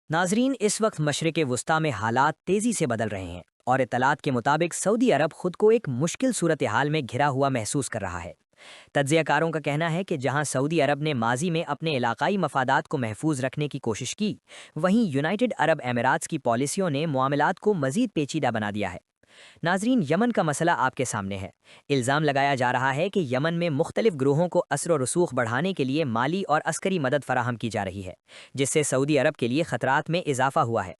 ناظرین، اس وقت مشرق وسطیٰ میں حالات تیزی سے بدل رہے ہیں اور اطلاعات کے مطابق سعودی عرب خود کو ایک مشکل صورتحال میں گھرا ہوا محسوس کر رہا ہے۔ تجزیہ کاروں کا کہنا ہے کہ جہاں سعودی عرب نے ماضی میں اپنے علاقائی مفادات کو محفوظ رکھنے کی کوشش کی، وہیں یونائٹڈ عرب اماراتس کی پالیسیوں نے معاملات کو مزید پیچیدہ بنا دیا ہے۔ ناظرین، یمن کا مسئلہ آپ کے سامنے ہے۔ الزام لگایا جا رہا ہے کہ یمن میں مختلف گروہوں کو اثر و رسوخ بڑھانے کے لیے مالی اور عسکری مدد فراہم کی جا رہی ہے، جس سے سعودی عرب کے لیے خطرات میں اضافہ ہوا ہے۔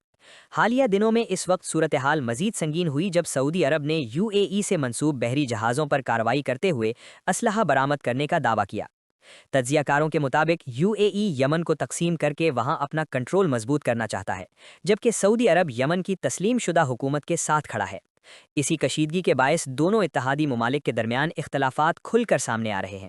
حالیہ دنوں میں اس وقت صورتحال مزید سنگین ہوئی جب سعودی عرب نے UAE سے منسوب بحری جہازوں پر کارروائی کرتے ہوئے اسلحہ برآمد کرنے کا دعویٰ کیا۔ تجزیہ کاروں کے مطابق UAE یمن کو تقسیم کر کے وہاں اپنا کنٹرول مضبوط کرنا چاہتا ہے، جبکہ سعودی عرب یمن کی تسلیم شدہ حکومت کے ساتھ کھڑا ہے۔ اسی کشیدگی کے باعث دونوں اتحادی ممالک کے درمیان اختلافات کھل کر سامنے آ رہے ہیں۔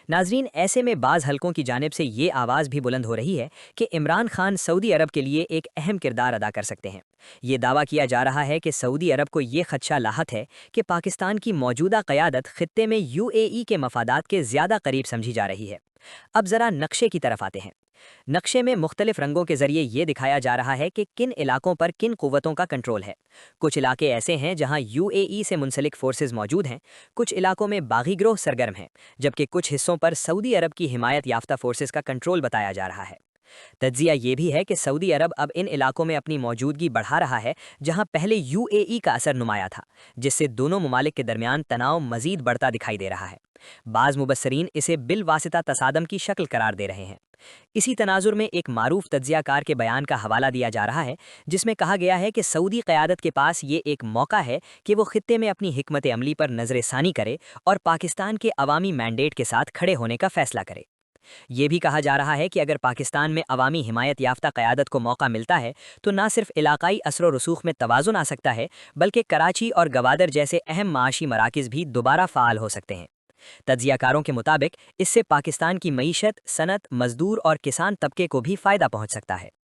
ناظرین، ایسے میں بعض حلقوں کی جانب سے یہ آواز بھی بلند ہو رہی ہے کہ عمران خان سعودی عرب کے لیے ایک اہم کردار ادا کر سکتے ہیں۔ یہ دعویٰ کیا جا رہا ہے کہ سعودی عرب کو یہ خدشہ لاحق ہے کہ پاکستان کی موجودہ قیادت خطے میں UAE کے مفادات کے زیادہ قریب سمجھی جا رہی ہے۔ اب ذرا نقشے کی طرف آتے ہیں۔ نقشے میں مختلف رنگوں کے ذریعے یہ دکھایا جا رہا ہے کہ کن علاقوں پر کن قوتوں کا کنٹرول ہے۔ کچھ علاقے ایسے ہیں جہاں UAE سے منسلک فورسز موجود ہیں، کچھ علاقوں میں باغی گروہ سرگرم ہیں، جبکہ کچھ حصوں پر سعودی عرب کی حمایت یافتہ فورسز کا کنٹرول بتایا جا رہا ہے۔ تجزیہ یہ بھی ہے کہ سعودی عرب اب ان علاقوں میں اپنی موجودگی بڑھا رہا ہے جہاں پہلے UAE کا اثر نمایاں تھا، جس سے دونوں ممالک کے درمیان تناؤ مزید بڑھتا دکھائی دے رہا ہے۔ بعض مبصرین اسے بالواسطہ تصادم کی شکل قرار دے رہے ہیں۔ اسی تناظر میں ایک معروف تجزیہ کار کے بیان کا حوالہ دیا جا رہا ہے، جس میں کہا گیا ہے کہ سعودی قیادت کے پاس یہ ایک موقع ہے کہ وہ خطے میں اپنی حکمت عملی پر نظر ثانی کرے اور پاکستان کے عوامی مینڈیٹ کے ساتھ کھڑے ہونے کا فیصلہ کرے۔ یہ بھی کہا جا رہا ہے کہ اگر پاکستان میں عوامی حمایت یافتہ قیادت کو موقع ملتا ہے تو نہ صرف علاقائی اثر و رسوخ میں توازن آ سکتا ہے، بلکہ کراچی اور گوادر جیسے اہم معاشی مراکز بھی دوبارہ فعال ہو سکتے ہیں۔ تجزیہ کاروں کے مطابق اس سے پاکستان کی معیشت، صنعت، مزدور اور کسان طبقے کو بھی فائدہ پہنچ سکتا ہے۔